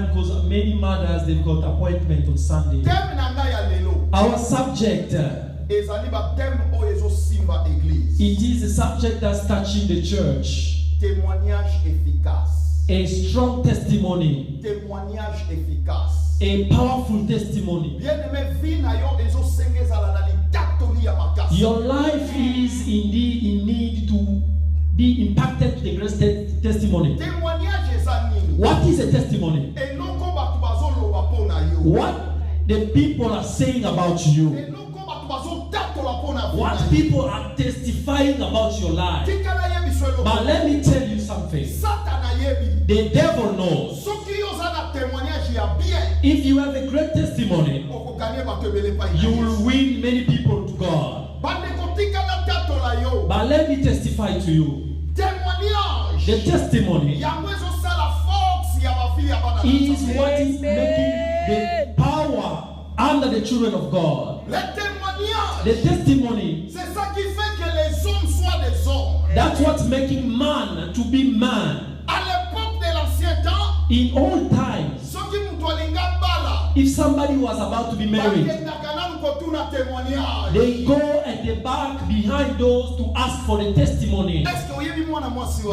time because many mothers, they've got appointment on Sunday. Our subject, it is a subject that's touching the church. Témoignage efficace. A strong testimony. Témoignage efficace. A powerful testimony. Your life is indeed in need to be impacted to the greatest testimony. What is a testimony? What the people are saying about you. What people are testifying about your life. But let me tell you something. The devil knows. If you have a great testimony, you will win many people to God. But let me testify to you. The testimony is what is making the power under the children of God. The testimony, that's what's making man to be man. In all times, if somebody was about to be married, they go at the back behind doors to ask for the testimony. Do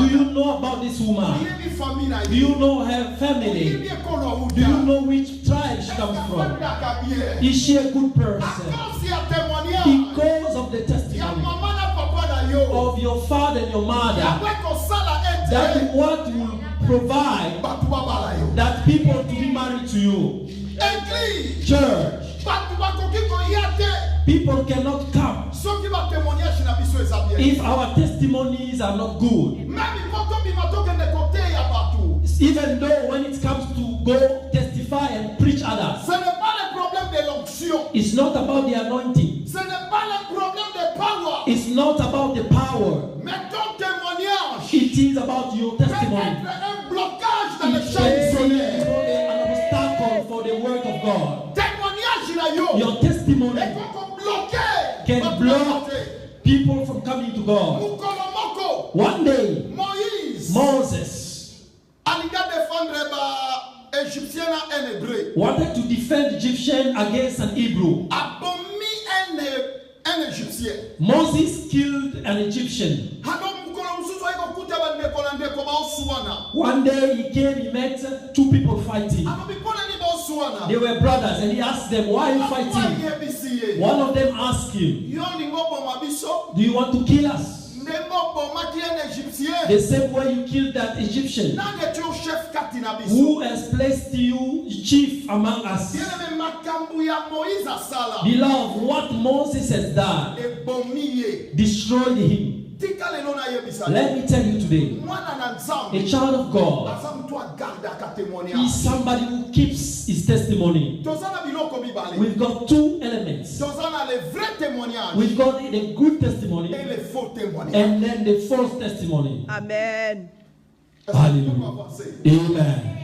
you know about this woman? Do you know her family? Do you know which tribe she comes from? Is she a good person? Because of the testimony of your father and your mother, that what will provide that people to be married to you. Church, people cannot come if our testimonies are not good. Even though when it comes to go testify and preach others, it's not about the anointing. It's not about the power. It is about your testimony. It is an obstacle for the word of God. Your testimony can block people from coming to God. One day, Moses wanted to defend Egyptian against an Hebrew. Moses killed an Egyptian. One day he came, he met two people fighting. They were brothers, and he asked them, why are you fighting? One of them asked him, do you want to kill us? The same way you killed that Egyptian. Who has placed you chief among us? Beloved, what Moses has done destroyed him. Let me tell you today, a child of God is somebody who keeps his testimony. We've got two elements. We've got the good testimony and then the false testimony. Amen. Hallelujah. Amen.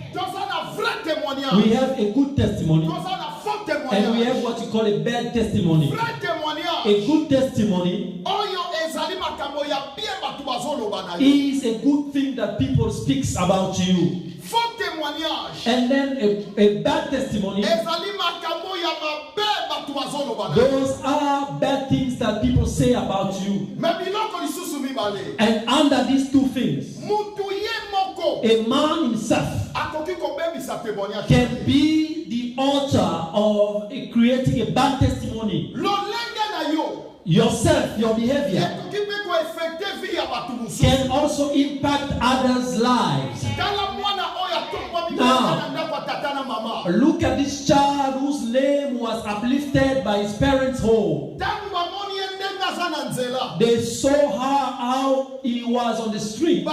We have a good testimony and we have what you call a bad testimony. A good testimony is a good thing that people speak about you. And then a bad testimony, those are bad things that people say about you. And under these two things, a man himself can be the author of creating a bad testimony. Yourself, your behavior can also impact others' lives. Now, look at this child whose name was uplifted by his parents' home. They saw how he was on the street.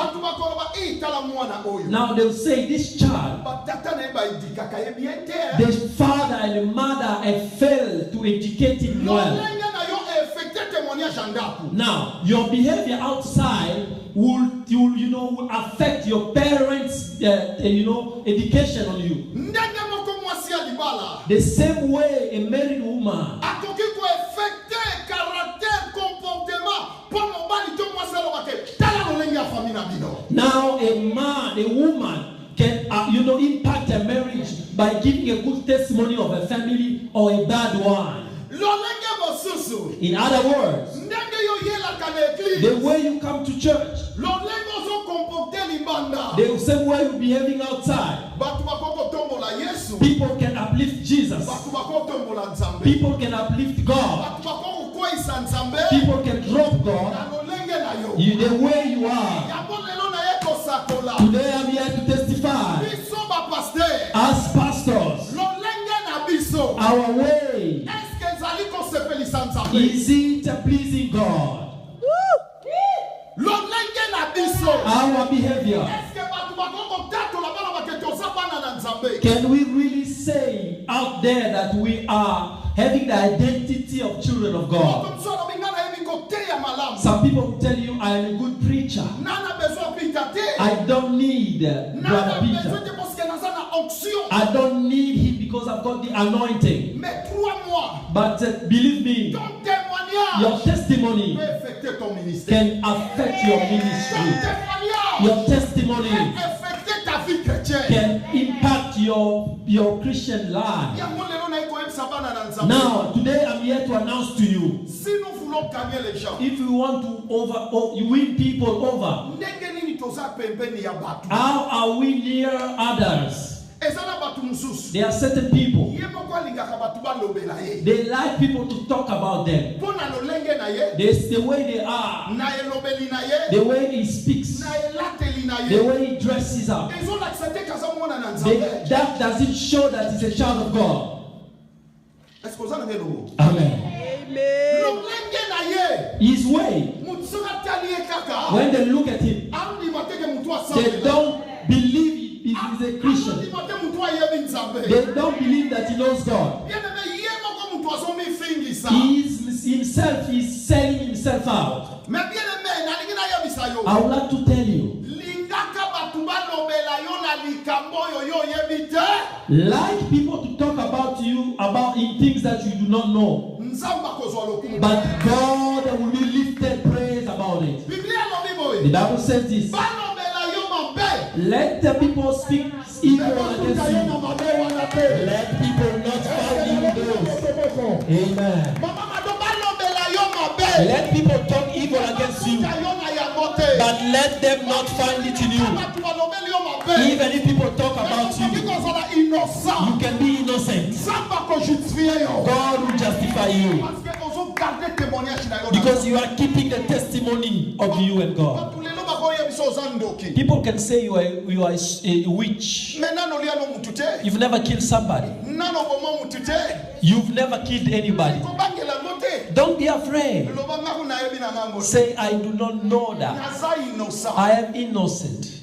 Now they'll say, this child, the father and the mother had failed to educate him well. Now, your behavior outside will affect your parents' education on you. The same way a married woman now a woman can impact a marriage by giving a good testimony of a family or a bad one. In other words, the way you come to church, the same way you behaving outside. People can uplift Jesus. People can uplift God. People can drop God. The way you are. Today I'm here to testify. As pastors, our way, is it pleasing God? Our behavior. Can we really say out there that we are having the identity of children of God? Some people will tell you, I am a good preacher. I don't need Brother Peter. I don't need him because I've got the anointing. But believe me, your testimony can affect your ministry. Your testimony can impact your Christian life. Now, today I'm here to announce to you, if we want to win people over, how are we near others? There are certain people, they like people to talk about them. There's the way they are, the way he speaks, the way he dresses up. That doesn't show that he's a child of God. Amen. His way, when they look at him, they don't believe he is a Christian. They don't believe that he knows God. He himself is selling himself out. I would like to tell you, like people to talk about you about in things that you do not know, but God will be lifted praise about it. The Bible says this: let the people speak evil against you. Let people not find you those. Amen. Let people talk evil against you, but let them not find it in you. Even if people talk about you, you can be innocent. God will justify you, because you are keeping the testimony of you and God. People can say you are a witch. You've never killed somebody. You've never killed anybody. Don't be afraid. Say, I do not know that. I am innocent.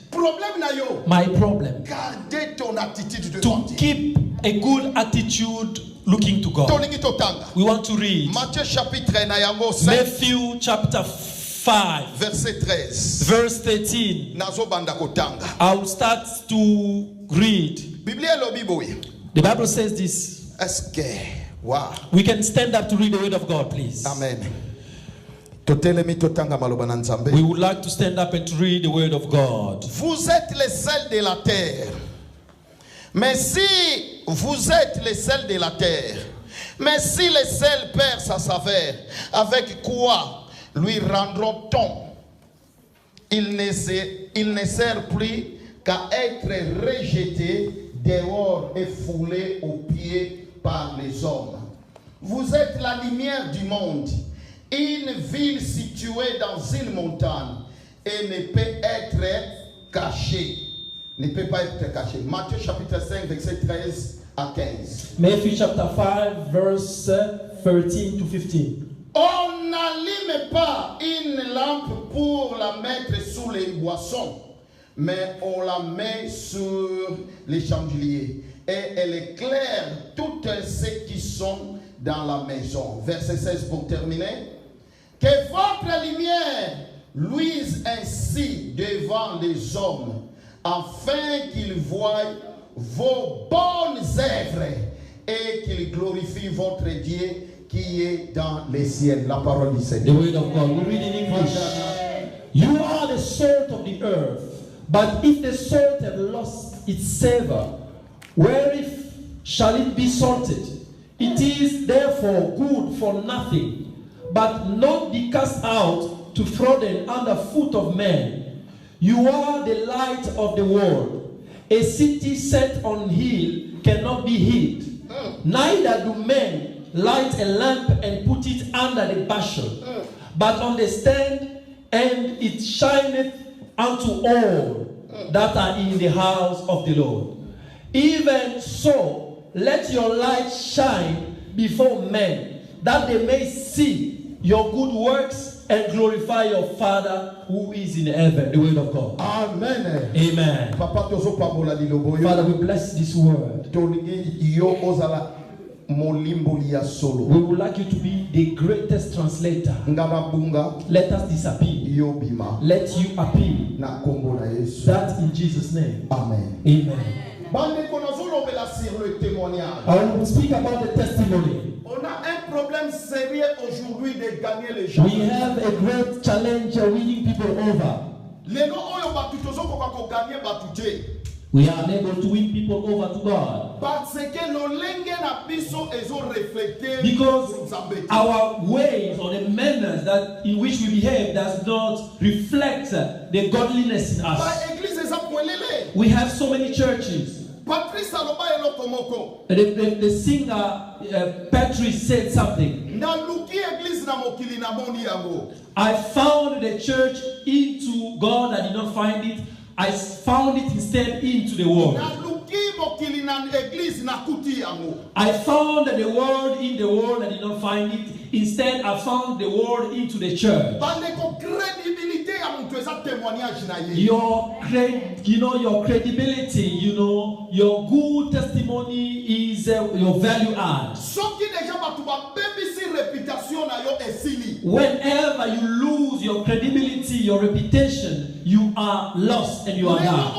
My problem, to keep a good attitude looking to God. We want to read Matthew chapter 5, verse 13. I will start to read. The Bible says this. We can stand up to read the word of God, please. Amen. We would like to stand up and to read the word of God. Vous êtes les sels de la terre. Mais si vous êtes les sels de la terre, mais si le sel perd sa saveur, avec quoi lui rendront-on? Il ne sert plus qu'à être rejeté dehors et foulé aux pieds par les hommes. Vous êtes la lumière du monde. Une ville située dans une montagne et ne peut être cachée. Ne peut pas être cachée. Matthieu chapitre 5, verset 13 à 15. Matthew chapter 5, verse 13 to 15. On n'allume pas une lampe pour la mettre sous les boissons, mais on la met sur les chandeliers et elle éclaire tous ceux qui sont dans la maison. Verset 16 pour terminer. Que votre lumière luise ainsi devant les hommes, afin qu'ils voient vos bonnes œuvres et qu'ils glorifient votre Dieu qui est dans les cieux. La parole du Seigneur. The word of God. We read in English. You are the salt of the earth, but if the salt have lost its savor, wherewith shall it be salted. It is therefore good for nothing, but not be cast out to trodden under foot of men. You are the light of the world. A city set on hill cannot be hid. Neither do men light a lamp and put it under the bushel, but on the stand, and it shineth unto all that are in the house of the Lord. Even so, let your light shine before men, that they may see your good works and glorify your Father who is in heaven. The word of God. Amen. Amen. Father, we bless this word. We would like you to be the greatest translator. Let us disappear. Let you appear. That in Jesus' name. Amen. Amen. I will speak about the testimony. On a un problème sérieux aujourd'hui de gagner les gens. We have a great challenge winning people over. We are unable to win people over to God. Because our ways or the manners that in which we behave does not reflect the godliness in us. We have so many churches. The singer Patrice said something. I found the church into God. I did not find it. I found it instead into the world. I found the word in the world. I did not find it. Instead, I found the word into the church. Your credibility, your good testimony is your value add. Whenever you lose your credibility, your reputation, you are lost and you are down.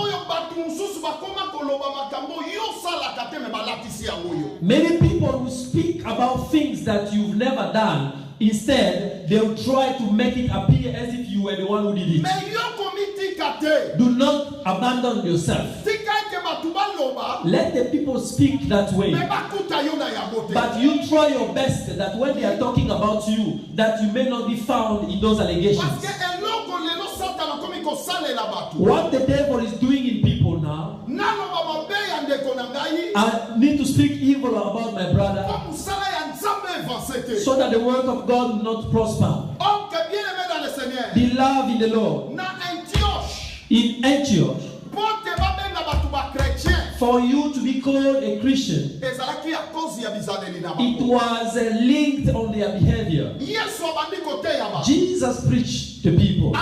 Many people will speak about things that you've never done. Instead, they'll try to make it appear as if you were the one who did it. Do not abandon yourself. Let the people speak that way. But you try your best that when they are talking about you, that you may not be found in those allegations. What the devil is doing in people now, I need to speak evil about my brother so that the work of God will not prosper. Beloved in the Lord, in Antioch, for you to be called a Christian, it was linked on their behavior. Jesus preached to people.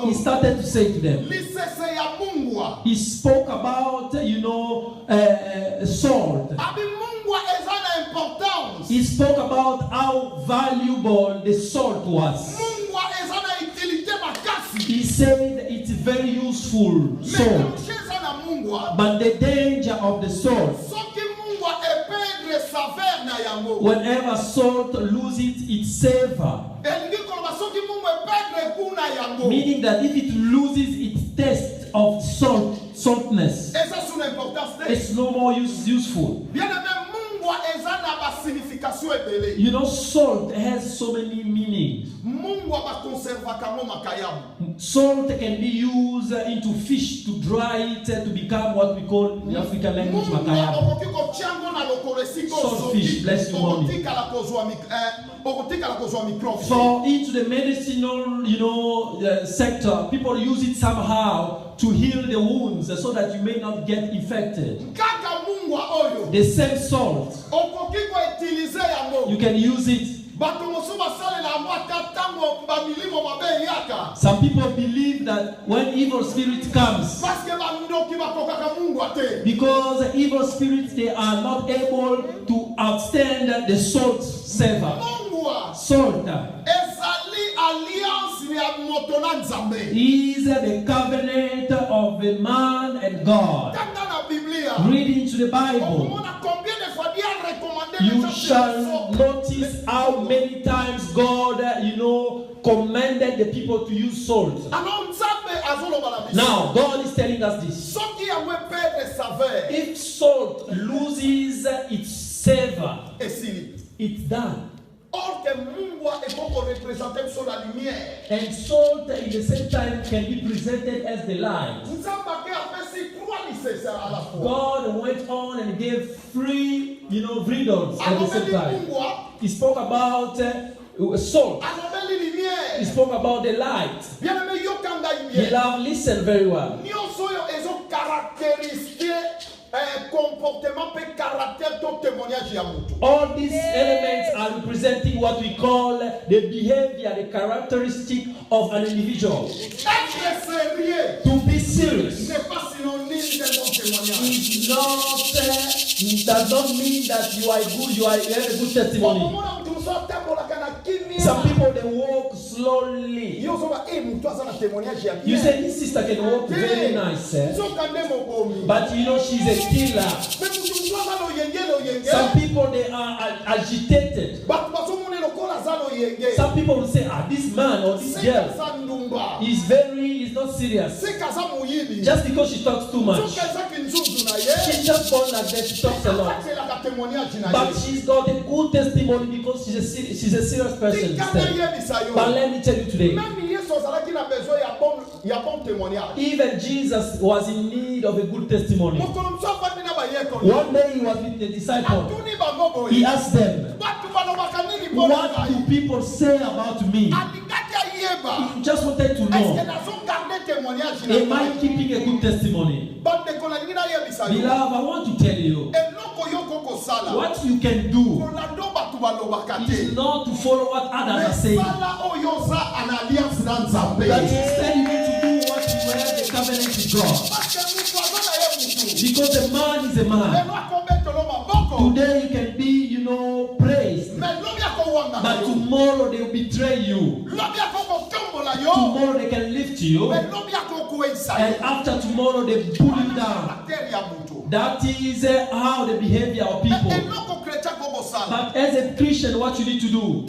He started to say to them, he spoke about, salt. He spoke about how valuable the salt was. He said it's very useful salt. But the danger of the salt, whenever salt loses its savor, meaning that if it loses its taste of saltness, it's no more useful. Salt has so many meanings. Salt can be used into fish to dry it to become what we call in African language makayabo. Saltfish, bless you, mommy. For into the medicinal, sector, people use it somehow to heal the wounds so that you may not get infected. The same salt, you can use it. Some people believe that when evil spirit comes, because evil spirits, they are not able to outstand the salt savor. Salt is the covenant of a man and God. Read into the Bible. You shall notice how many times God, commanded the people to use salt. Now, God is telling us this. If salt loses its savor, it's done. And salt at the same time can be presented as the light. God went on and gave three, freedoms at the same time. He spoke about salt. He spoke about the light. Beloved, listen very well. All these elements are representing what we call the behavior, the characteristic of an individual. To be serious does not mean that you are good, you have a good testimony. Some people, they walk slowly. You say this sister can walk very nice, but she's a killer. Some people, they are agitated. Some people will say, this man or this girl is not serious. Just because she talks too much. She's just born like that, she talks a lot. But she's got a good testimony because she's a serious person. But let me tell you today, even Jesus was in need of a good testimony. One day he was with the disciples. He asked them, what do people say about me? He just wanted to know, am I keeping a good testimony? Beloved, I want to tell you, what you can do is not to follow what others are saying. But instead you need to do what you have the covenant with God. Because a man is a man. Today you can be, praised. But tomorrow they will betray you. Tomorrow they can lift you. And after tomorrow they pull you down. That is how the behavior of people. But as a Christian, what you need to do? We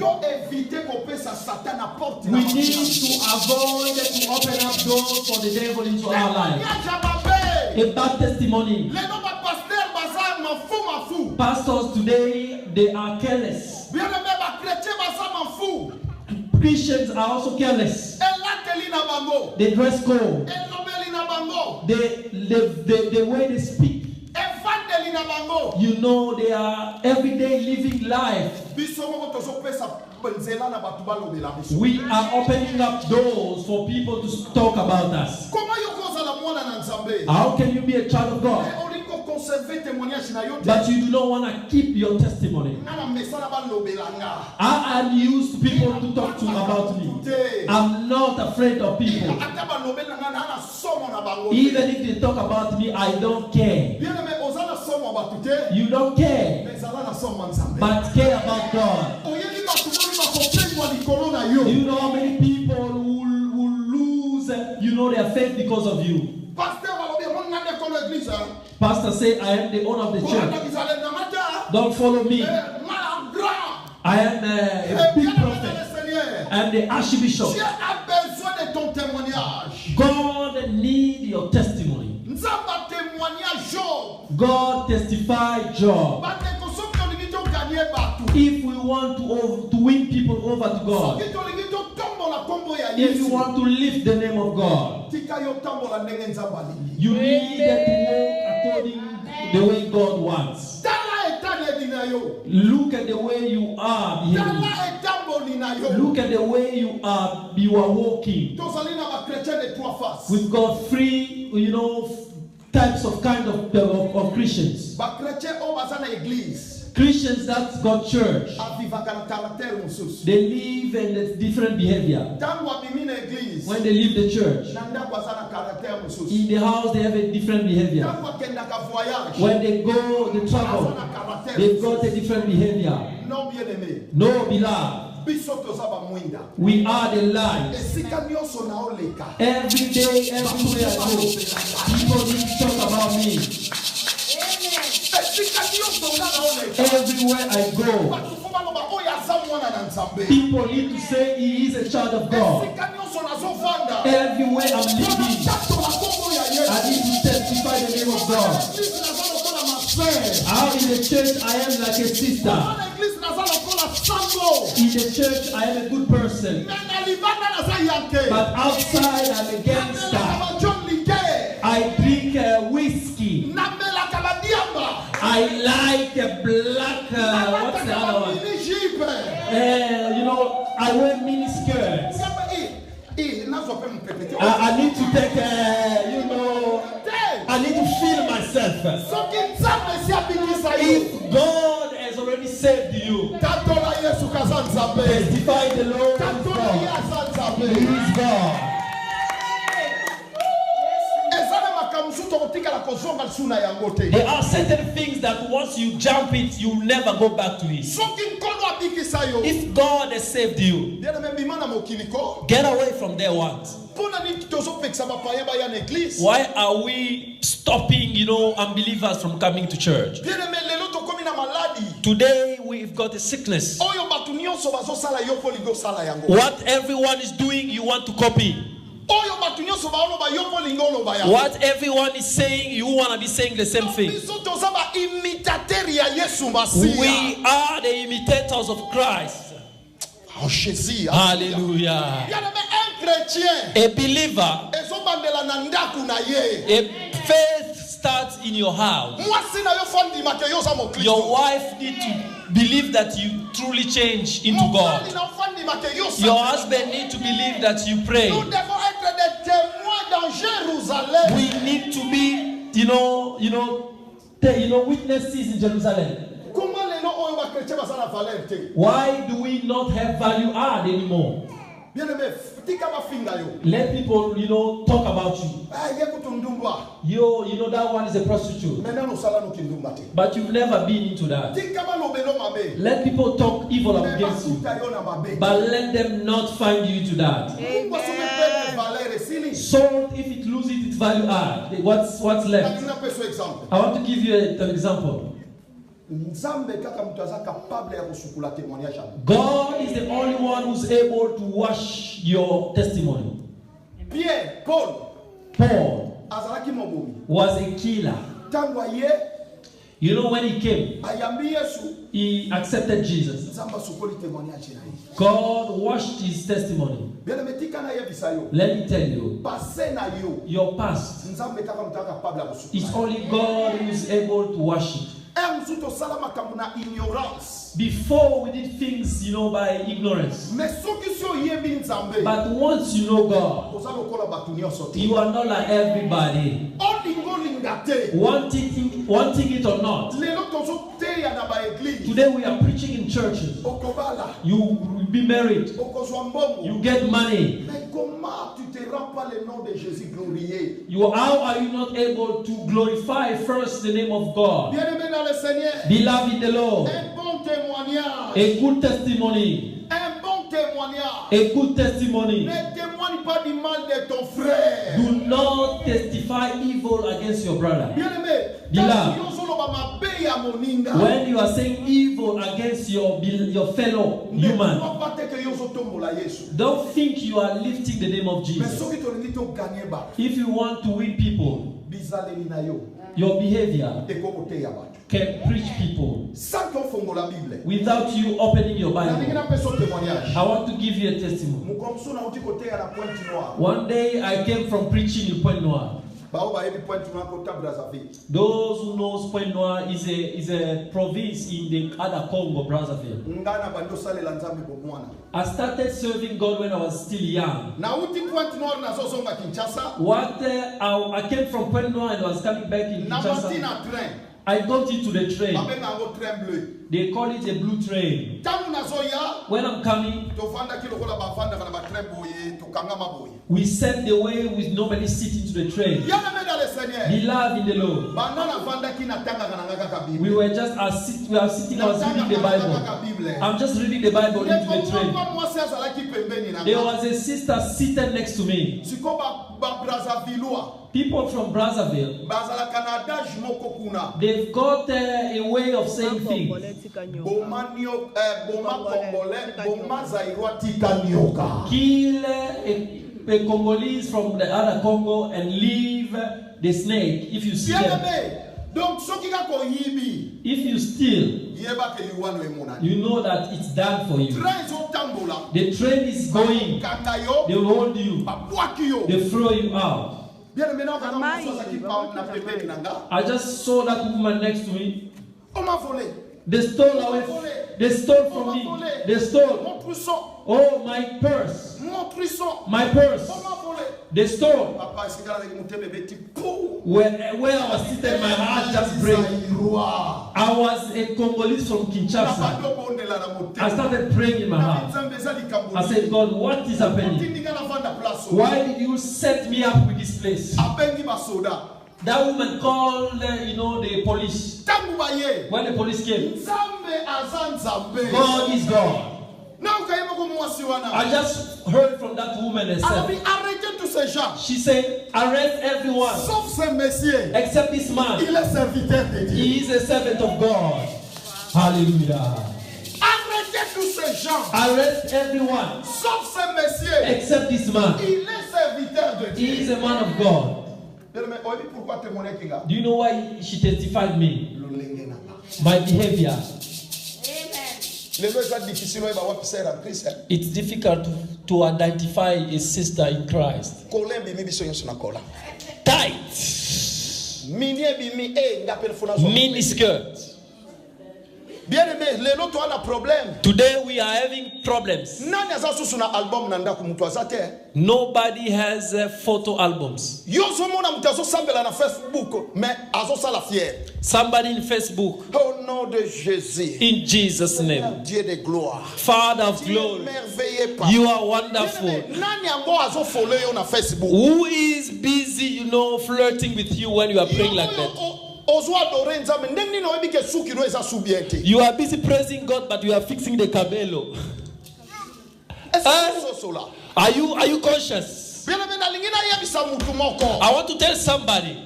need to avoid to open up doors for the devil into our life. A bad testimony. Pastors today, they are careless. Christians are also careless. They dress code. The way they speak. They are everyday living life. We are opening up doors for people to talk about us. How can you be a child of God, but you do not want to keep your testimony? I am used to people to talk to about me. I'm not afraid of people. Even if they talk about me, I don't care. You don't care, but care about God. You know how many people will lose, their faith because of you. Pastor say, I am the owner of the church. Don't follow me. I am a big prophet. I am the archbishop. God needs your testimony. God testified Job. If we want to win people over to God, if you want to lift the name of God, you need to walk according to the way God wants. Look at the way you are behaving. Look at the way you are walking. We've got three, types of Christians. Christians that got church, they live in a different behavior. When they leave the church, in the house they have a different behavior. When they go, they travel, they've got a different behavior. No, beloved. We are the light. Every day, everywhere I go, people need to talk about me. Everywhere I go, people need to say he is a child of God. Everywhere I'm living, I need to testify the name of God. How in the church I am like a sister. In the church I am a good person. But outside I'm a gangster. I drink whiskey. I like a black, what's the other one? I wear mini skirts. I need to take, I need to feel myself. If God has already saved you, testify the Lord is God. He is God. There are certain things that once you jump it, you'll never go back to it. If God has saved you, get away from there once. Why are we stopping, unbelievers from coming to church? Today we've got a sickness. What everyone is doing, you want to copy. What everyone is saying, you want to be saying the same thing. We are the imitators of Christ. Hallelujah. A believer, a faith starts in your house. Your wife needs to believe that you truly change into God. Your husband needs to believe that you pray. We need to be, witnesses in Jerusalem. Why do we not have value add anymore? Let people, talk about you. That one is a prostitute. But you've never been into that. Let people talk evil against you. But let them not find you into that. Salt, if it loses its value add, what's left? I want to give you an example. God is the only one who's able to wash your testimony. Paul was a killer. When he came, he accepted Jesus. God washed his testimony. Let me tell you, your past is only God who is able to wash it. Before we did things, by ignorance. But once you know God, you are not like everybody. Wanting it or not. Today we are preaching in churches. You will be married. You get money. How are you not able to glorify first the name of God? Beloved in the Lord. A good testimony. A good testimony. Do not testify evil against your brother. Beloved, when you are saying evil against your fellow human, don't think you are lifting the name of Jesus. If you want to win people, your behavior can preach people without you opening your Bible. I want to give you a testimony. One day I came from preaching in Pointe Noire. Those who knows Pointe Noire is a province in the other Congo, Brazzaville. I started serving God when I was still young. I came from Pointe Noire and I was coming back in Kinshasa. I got into the train. They call it a blue train. When I'm coming, we set the way with nobody sitting to the train. Beloved in the Lord, we were just we are sitting. I was reading the Bible. I'm just reading the Bible into the train. There was a sister seated next to me. People from Brazzaville, they've got a way of saying things. Kill a Congolese from the other Congo and leave the snake if you see them. Donc, if you steal, you know that it's done for you. The train is going. They will hold you. They throw you out. I just saw that woman next to me. They stole away. They stole from me. They stole. Oh, my purse. My purse. They stole. Where I was sitting, my heart just broke. I was a Congolese from Kinshasa. I started praying in my heart. I said, God, what is happening? Why did you set me up with this place? That woman called, the police. When the police came, God is God. I just heard from that woman herself. She said, arrest everyone except this man. He is a servant of God. Hallelujah. Arrest everyone except this man. He is a man of God. Do you know why she testified me? My behavior. It's difficult to identify a sister in Christ. Tight. Miniskirt. Today we are having problems. Nobody has photo albums. Somebody in Facebook. Au nom de Jésus. In Jesus' name. Dieu de gloire. Father of glory. You are wonderful. Who is busy, flirting with you when you are praying like that? You are busy praising God, but you are fixing the cabello. Are you conscious? I want to tell somebody.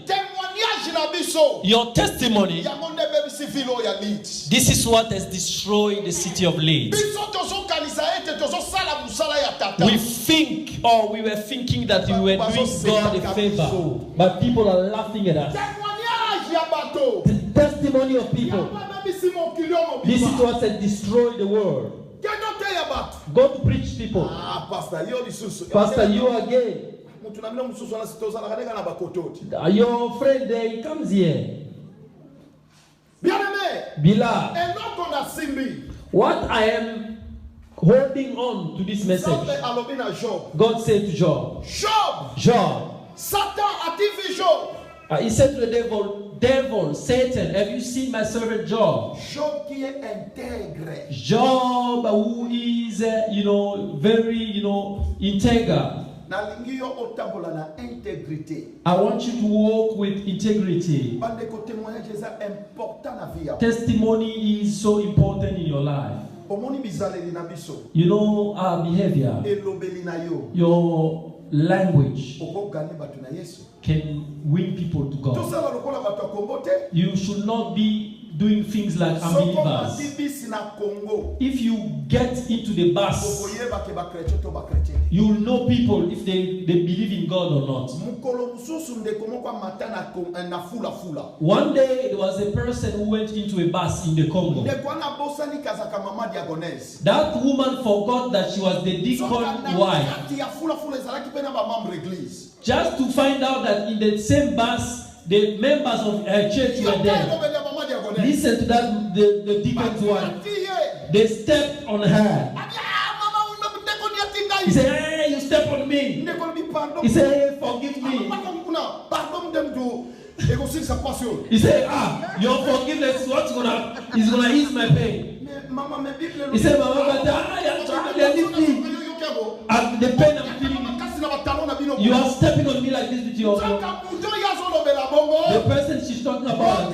Your testimony. This is what has destroyed the city of Leeds. We were thinking that we were doing God a favor, but people are laughing at us. The testimony of people. This is what has destroyed the world. Go to preach people. Pastor, you again. Your friend there, he comes here. Beloved, what I am holding on to this message. God said to Job. Satan a-t-il vu Job? He said to the devil, Satan, have you seen my servant Job? Job qui est intègre. Job who is, very, integer. I want you to walk with integrity. Testimony is so important in your life. You know our behavior. Your language can win people to God. You should not be doing things like unbelievers. If you get into the bus, you will know people if they believe in God or not. One day there was a person who went into a bus in the Congo. That woman forgot that she was the deacon wife. Just to find out that in the same bus the members of her church were there. Listen to that, the deacon's wife. They stepped on her. He said, hey, you step on me. He said, hey, forgive me. He said, your forgiveness is what's gonna ease my pain. He said, Mama, the pain I'm feeling. You are stepping on me like this with your the person she's talking about.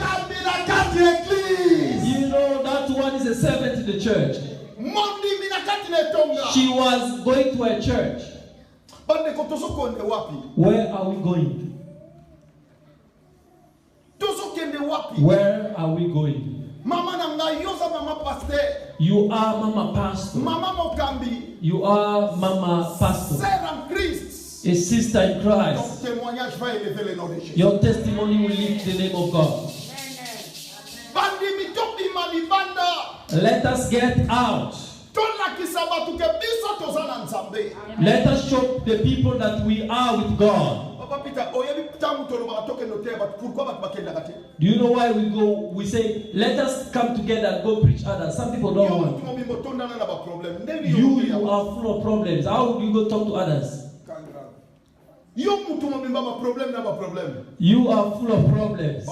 You know that one is a servant in the church. She was going to a church. Where are we going? Where are we going? You are Mama Pastor. You are Mama Pastor. A sister in Christ. Your testimony will lift the name of God. Let us get out. Let us show the people that we are with God. Do you know why we go? We say, let us come together and go preach others. Some people don't want. You are full of problems. How do you go talk to others? You are full of problems.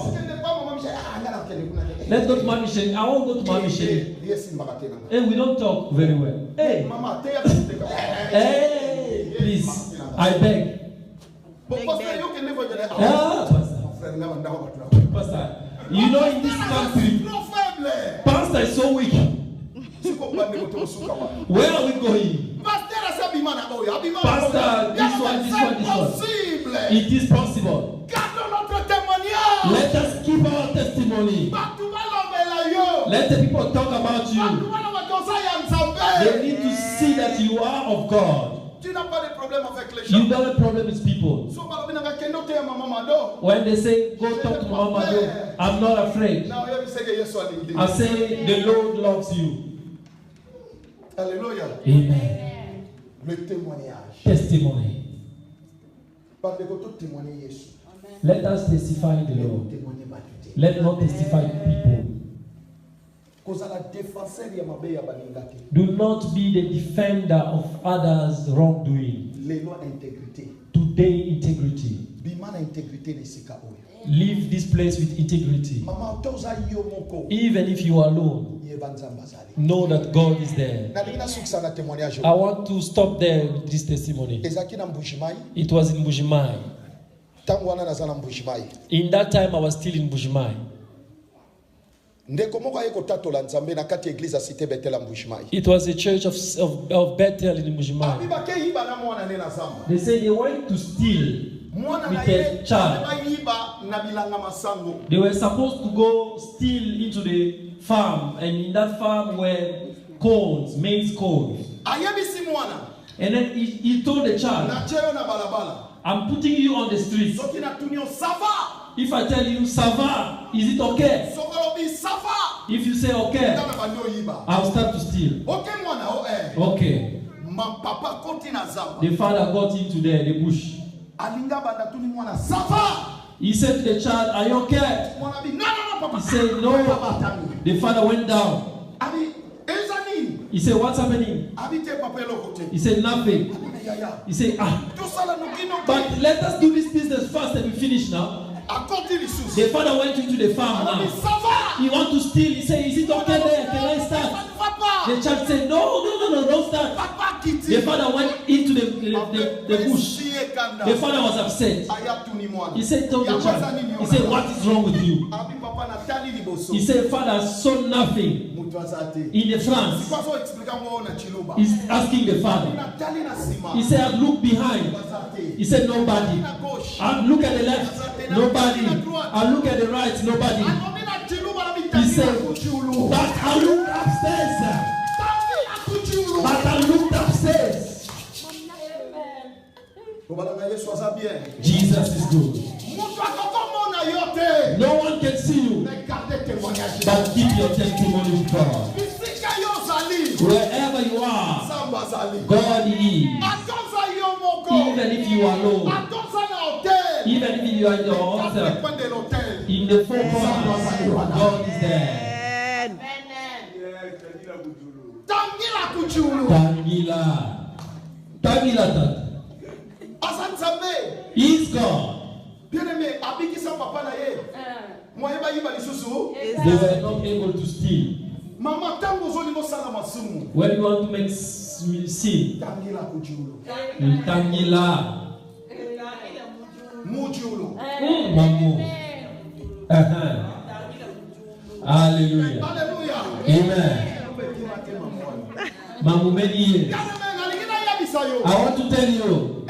Let's go to Mami Sheni. I won't go to Mami Sheni. Hey, we don't talk very well. Hey, hey, please, I beg. Pastor, you know in this country, Pastor is so weak. Where are we going? Pastor, this one. It is possible. Let us keep our testimony. Let the people talk about you. They need to see that you are of God. You don't have a problem with people. When they say, go talk to Mama Do, I'm not afraid. I say, the Lord loves you. Hallelujah. Amen. Testimony. Let us testify the Lord. Let not testify to people. Do not be the defender of others' wrongdoing. Today, integrity. Leave this place with integrity. Even if you are alone, know that God is there. I want to stop there with this testimony. It was in Mbujimai. In that time, I was still in Mbujimai. It was a church of Bethel in Mbujimai. They say they went to steal with a child. They were supposed to go steal into the farm, and in that farm were cones, maize cones. And then he told the child, I'm putting you on the street. If I tell you Sava, is it okay? If you say okay, I'll start to steal. Okay. The father got into the bush. He said to the child, are you okay? He said, no. The father went down. He said, what's happening? He said, nothing. He said, but let us do this business first and we finish now. The father went into the farm now. He wants to steal. He said, is it okay there? Can I start? The child said, no, don't start. The father went into the bush. The father was upset. He said, told the child, he said, what is wrong with you? He said, father, I saw nothing in the front. He's asking the father. He said, I look behind. He said, nobody. I look at the left, nobody. I look at the right, nobody. He said, but I looked upstairs. But I looked upstairs. Jesus is good. No one can see you, but keep your testimony with God. Wherever you are, God is. Even if you are alone, even if you are in the altar, in the four corners, God is there. Tangila. He's God. They were not able to steal. When you want to make sin, Tangila. Mamu. Hallelujah. Amen. Mamu many years. I want to tell you,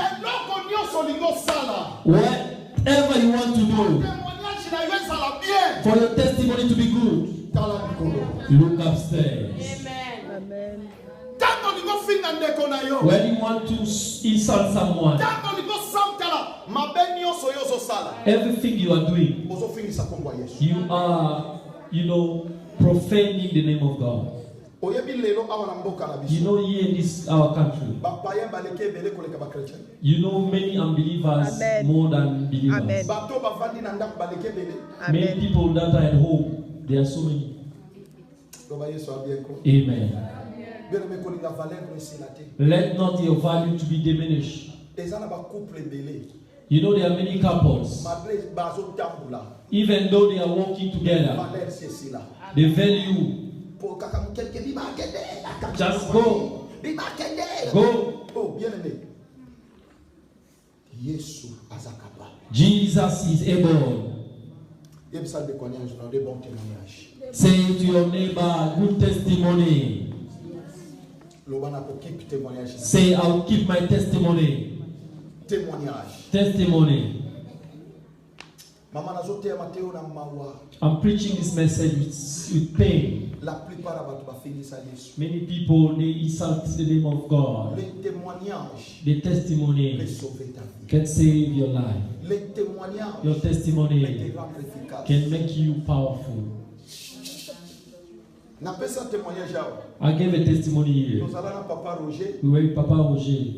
whatever you want to do for your testimony to be good, look upstairs. Amen. When you want to insult someone, everything you are doing, you are, profaning the name of God. You know, here in this our country, you know many unbelievers more than believers. Many people that are at home, there are so many. Amen. Let not your value to be diminished. You know there are many couples, even though they are working together, they value. Just go. Go. Jesus is able. Say to your neighbor, good testimony. Say, I'll keep my testimony. Testimony. I'm preaching this message with pain. Many people, they insult the name of God. The testimony can save your life. Your testimony can make you powerful. I gave a testimony here. We were with Papa Roger.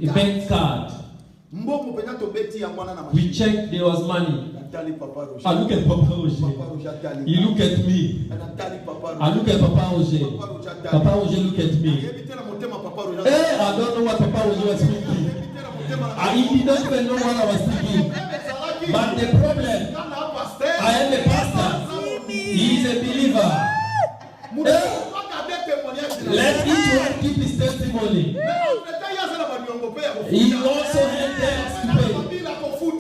A bank card. We checked there was money. I look at Papa Roger. He look at me. I look at Papa Roger. Papa Roger look at me. Hey, I don't know what Papa Roger was thinking. He didn't even know what I was thinking. But the problem, I am a pastor. He is a believer. Let each one keep his testimony. He also had debts to pay.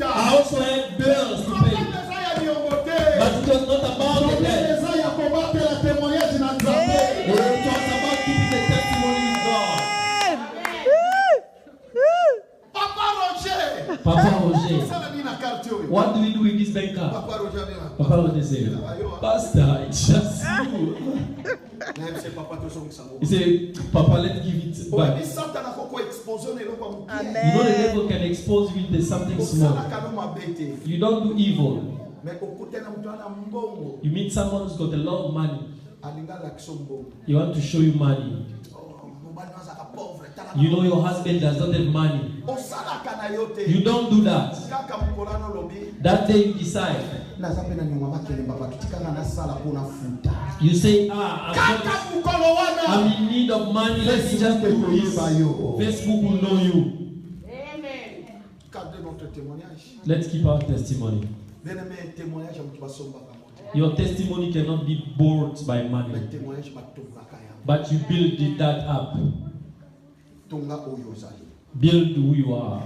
I also had bills to pay. But it was not about the debt. It was about keeping the testimony with God. Papa Roger. What do we do with this bank card? Papa Roger said, Pastor, it's just you. He said, Papa, let's give it back. Amen. You know the devil can expose you with something small. You don't do evil. You meet someone who's got a lot of money. You want to show you money. You know your husband does not have money. You don't do that. That day you decide. You say, I'm in need of money. Let me just do this. Facebook will know you. Amen. Let's keep our testimony. Your testimony cannot be bought by money. But you build that up. Build who you are.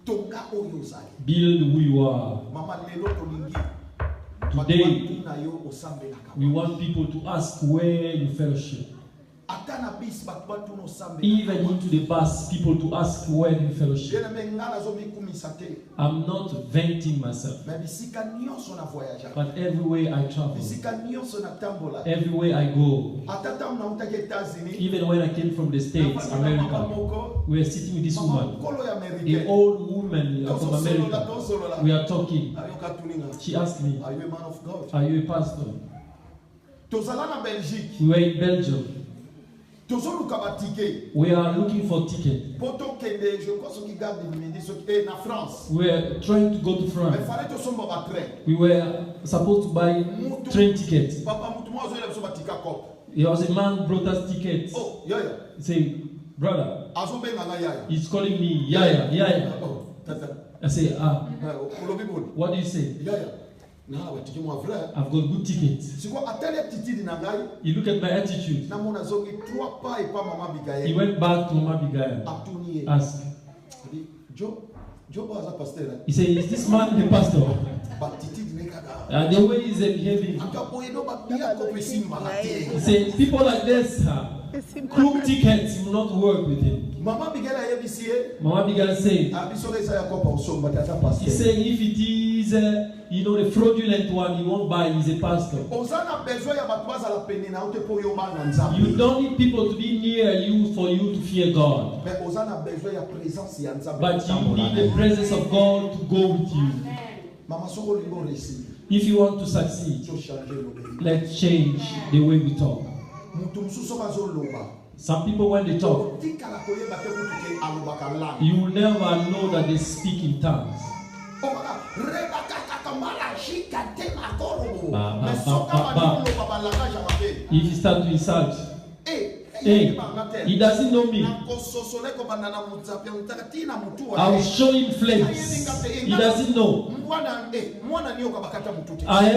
Build who you are. Today, we want people to ask where you fellowship. Even into the bus, people to ask where you fellowship. I'm not venting myself. But everywhere I travel, everywhere I go, even when I came from the States, America, we are sitting with this woman, an old woman from America. We are talking. She asked me, are you a man of God? Are you a pastor? We were in Belgium. We are looking for tickets. We are trying to go to France. We were supposed to buy train tickets. There was a man who brought us tickets. He said, brother, he's calling me Yaya, Yaya. I say, what do you say? I've got good tickets. You look at my attitude. He went back to Mama Abigail. Asked. He said, is this man the pastor? The way he's behaving. He said, people like this, crook tickets will not work with him. Mama Abigail said, he said, if it is the fraudulent one, you won't buy, he's a pastor. You don't need people to be near you for you to fear God. But you need the presence of God to go with you. If you want to succeed, let's change the way we talk. Some people, when they talk, you will never know that they speak in tongues. If you start to insult, hey, he doesn't know me. I'll show him flames. He doesn't know. I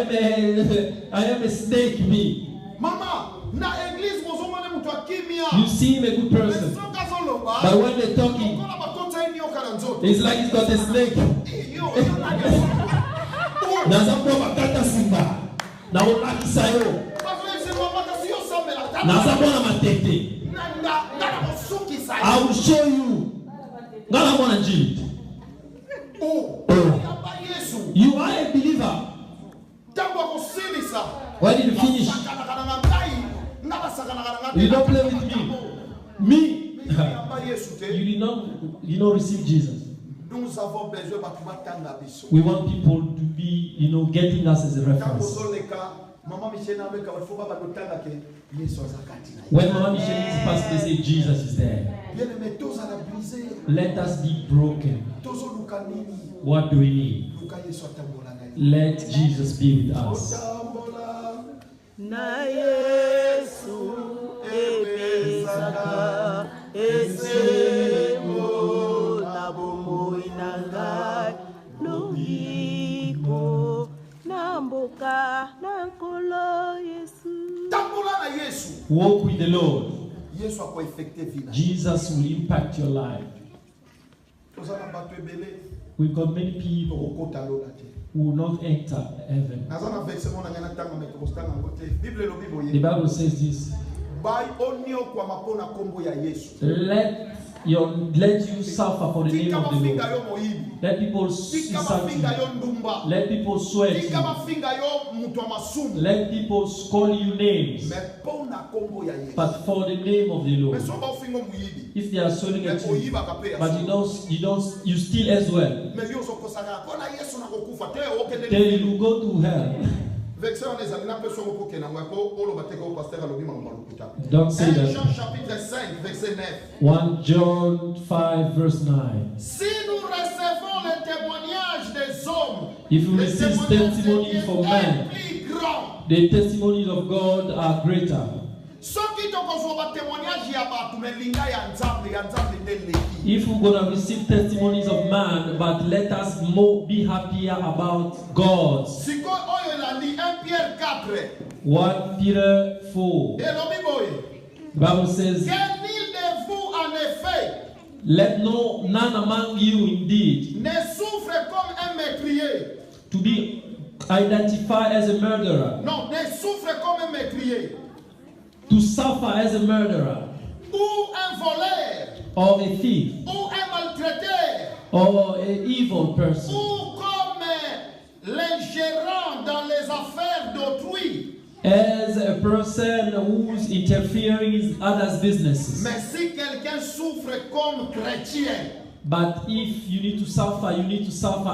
am a snake, me. You seem a good person, but when they're talking, it's like it's got a snake. I will show you. You are a believer. When you finish, you don't play with me. You did not receive Jesus. We want people to be, getting us as a reference. When Mama Michelle is past, they say Jesus is there. Let us be broken. What do we need? Let Jesus be with us. Na Yesu ebezaka esemo na bomo inanga lobiko na mboka na nkolo Yesu. Walk with the Lord. Jesus will impact your life. We've got many people who will not enter heaven. The Bible says this. Let you suffer for the name of the Lord. Let people insult you. Let people swear to you. Let people call you names. But for the name of the Lord. If they are swearing at you, but you steal as well, then you will go to hell. Don't say that. 1 John 5 verse 9. If you receive testimony from men, the testimonies of God are greater. If we're going to receive testimonies of man, but let us be happier about God's. 1 Peter 4. The Bible says, let none among you indeed to be identified as a murderer. Non, ne souffre comme un meurtrier. To suffer as a murderer. Ou un voleur. Or a thief. Ou un maltraiteur. Or an evil person. Ou comme l'ingérant dans les affaires d'autrui. As a person who's interfering in others' businesses. Mais si quelqu'un souffre comme chrétien. But if you need to suffer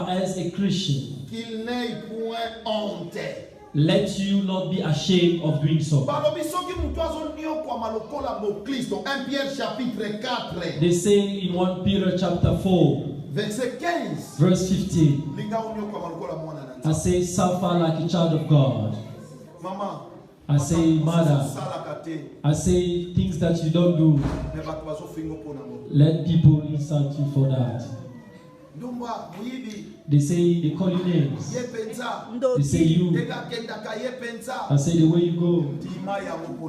as a Christian. Qu'il n'ait point honte. Let you not be ashamed of doing so. They say in 1 Peter chapter 4, verse 15, I say, suffer like a child of God. I say, mother, I say things that you don't do. Let people insult you for that. They say, they call you names. They say you. I say the way you go,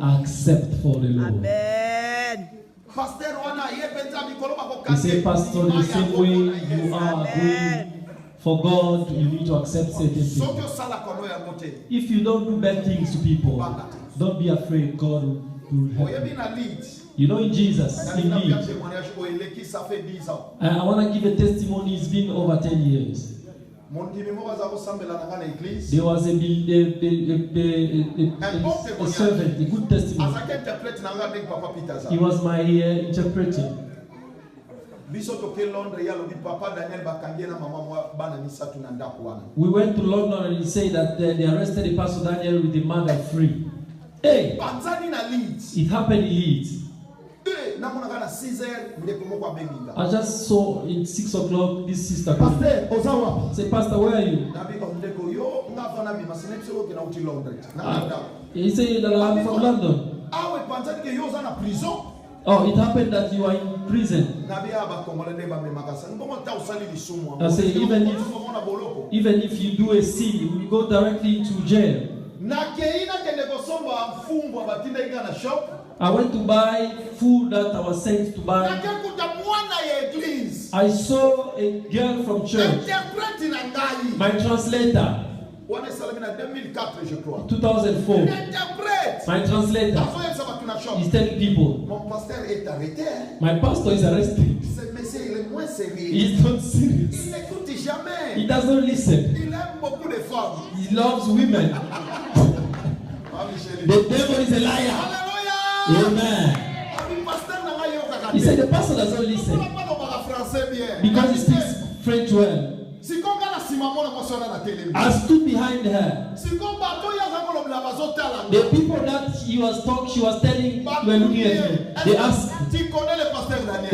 accept for the Lord. Amen. They say, Pastor, the same way you are going for God, you need to accept certain things. If you don't do bad things to people, don't be afraid. God will help you. You know, in Jesus, in me, I want to give a testimony. It's been over 10 years. There was a servant, a good testimony. He was my interpreter. We went to London and he said that they arrested the Pastor Daniel with the mother free. Hey! It happened in Leeds. I just saw in 6 o'clock this sister. Say, Pastor, where are you? He said that I'm from London. Oh, it happened that you are in prison. I say, even if you do a sin, you go directly into jail. I went to buy food that I was sent to buy. I saw a girl from church. My translator. 2004. My translator is telling people, my pastor is arrested. He's not serious. He does not listen. He loves women. The devil is a liar. Amen. He said the pastor does not listen because he speaks French well. I stood behind her. The people that she was telling were looking at me. They asked, they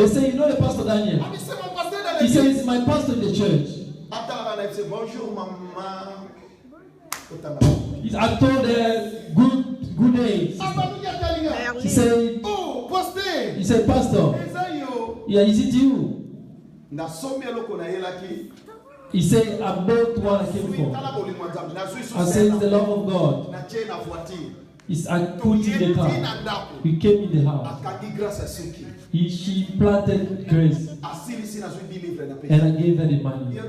say, you know the Pastor Daniel? He said, it's my pastor in the church. I told her, good day. She said, he said, Pastor, yeah, is it you? He said, about what I came for. I said, it's the love of God. I put in the car. We came in the house. She planted grace. And I gave her the money.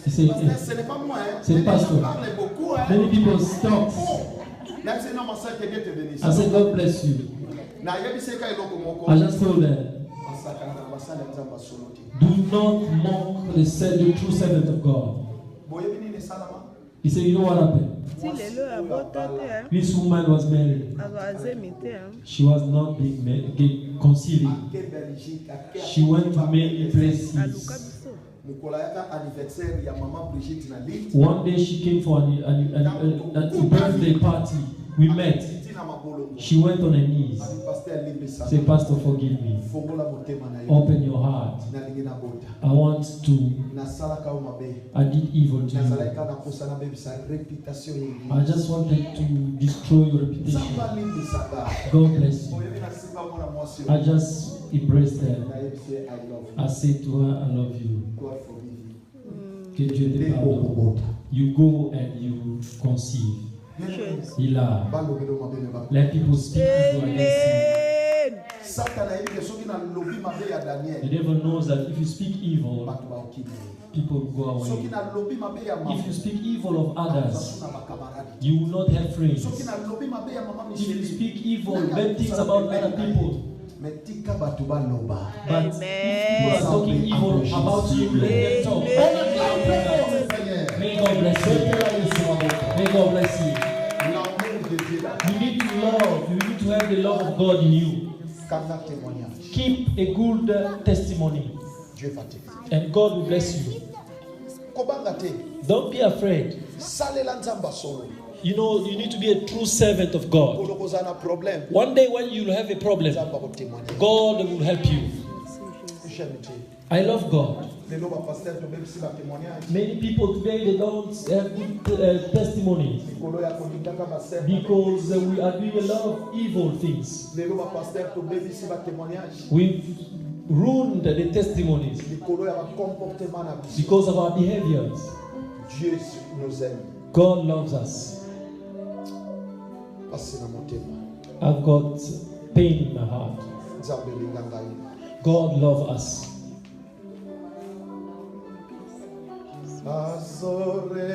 He said, Pastor, many people stopped. I said, God bless you. I just told her, do not mock the true servant of God. He said, you know what happened? This woman was married. She was not being conceived. She went to many places. One day she came for a birthday party. We met. She went on her knees. Say, Pastor, forgive me. Open your heart. I want to. I did evil to you. I just wanted to destroy your reputation. God bless you. I just embraced her. I said to her, I love you. You go and you conceive. Let people speak evil against you. The devil knows that if you speak evil, people will go away. If you speak evil of others, you will not have friends. If you speak evil, bad things about other people, but if people are talking evil about you, let them talk. May God bless you. May God bless you. You need to love. You need to have the love of God in you. Keep a good testimony. And God will bless you. Don't be afraid. You know, you need to be a true servant of God. One day when you have a problem, God will help you. I love God. Many people today, they don't have good testimonies because we are doing a lot of evil things. We've ruined the testimonies because of our behaviors. God loves us. I've got pain in my heart. God loves us. I surrender,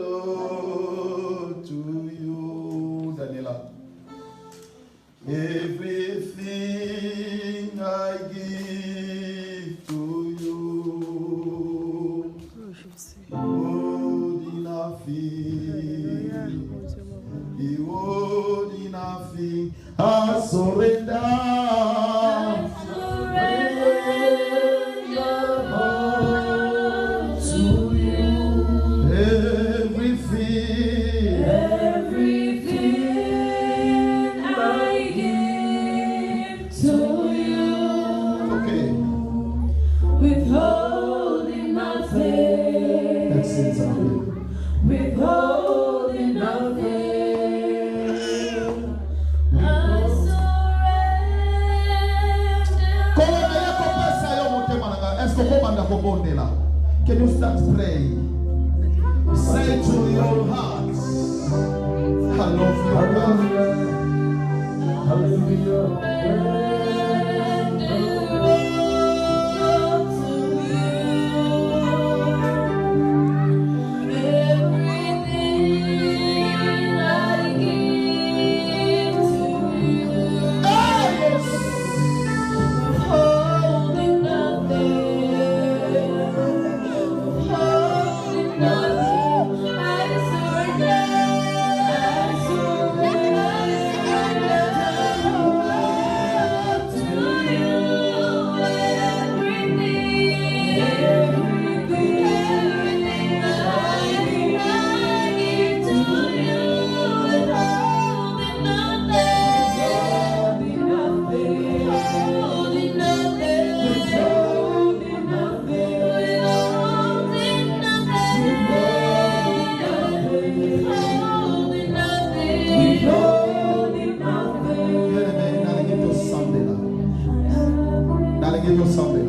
Lord, to you, Daniela. Everything I give to you. Holding nothing, I surrender. that pray. Say to your heart, I love you, God. Hallelujah.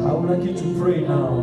I would like you to pray now.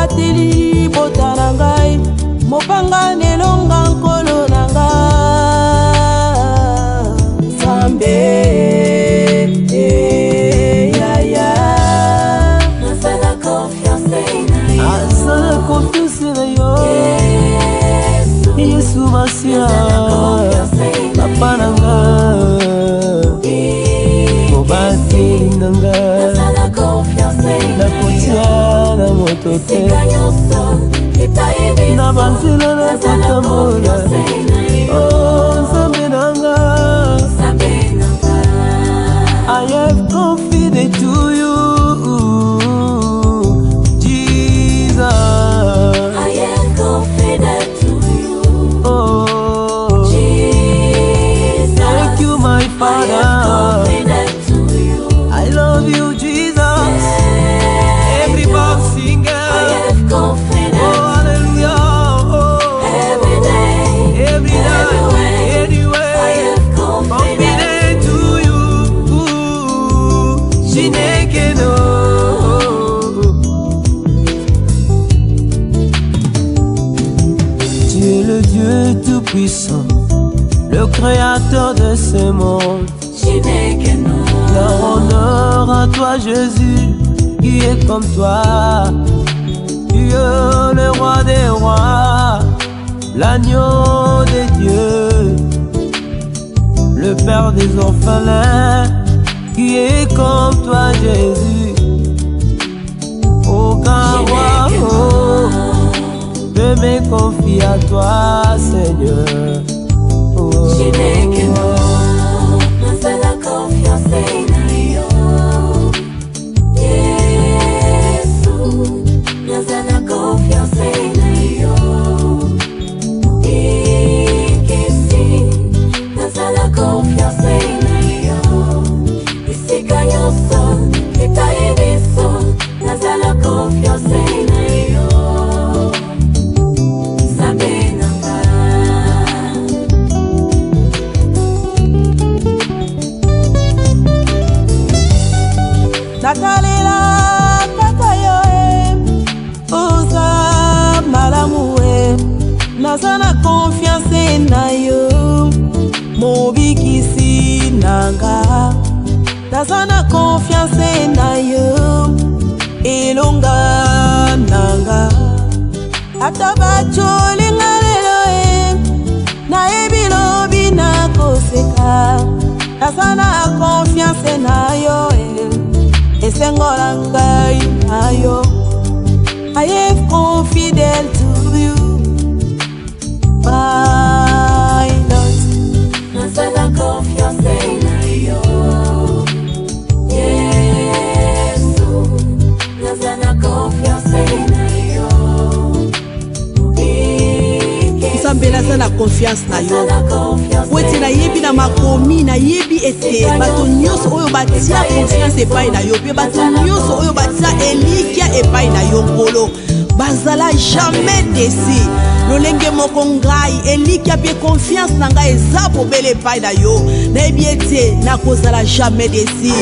batili botana ngai mopanga nelonga nkolo na ngai Zambe ya asala confiance na yo Yesu Masia te na banzela na kotambola oh Nzambe nanga I have confided to you Jesus I am confident to you oh Jesus thank you my Father I am confident to you I love you Jesus everybody sing I am confident oh hallelujah oh every day every night anyway I am confident to you Chineke no Tu es le Dieu tout-puissant le créateur de ce monde Chineke no Leur honneur à toi Jésus qui est comme toi Tu es le roi des rois l'agneau des dieux le père des orphelins qui est comme toi Jésus aucun roi je me confie à toi Seigneur Chineke no nazala confiance na yo Yesu nazala confiance na yo Ikesi nazala confiance na yo Isika nyonso epai biso nazala confiance na yo Nzambe nanga nakalela kaka yo oza malamu naza na confiance na yo mobikisi nanga naza na confiance na yo elonga nanga ata bacolinga lelo nayebi lobi nakoseka naza na confiance na yo esengola ngai na yo I have confidence to you my Lord nazala confiance na yo Yesu nazala confiance na yo Nzambe naza na confiance na yo po ete nayebi na makomi nayebi ete bato nyonso oyo batia confiance epai na yo mpe bato nyonso oyo batia elikya epai na yo nkolo bazala jamais desi lolenge moko ngai elikya mpe confiance na ngai eza pobele epai na yo nayebi ete nakozala jamais desi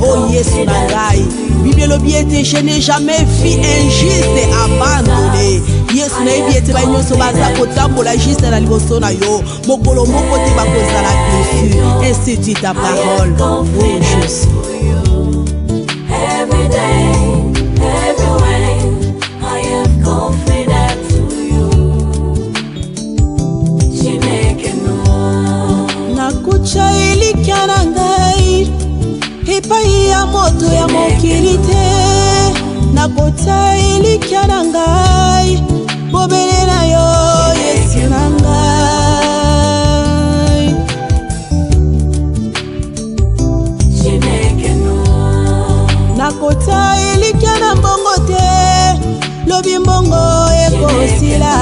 o Yesu na ngai Bible elobi ete je n'ai jamais vu injuste abandonné Yesu nayebi ete banyonso baza kotambola juste na liboso na yo mokolo moko te bakozala déçu ainsi dit ta parole oh Jésus Every day, every way, I am confident to you. Chineke no nakucha elikya na ngai epai ya moto ya mokili te nakota elikya na ngai bobele na yo Yesu na ngai Chineke no nakota elikya na mbongo te lobi mbongo ekosila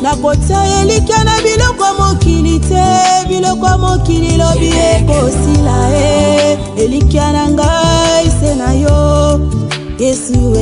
nakota elikya na biloko mokili te biloko mokili lobi ekosila elikya na ngai se na yo Yesu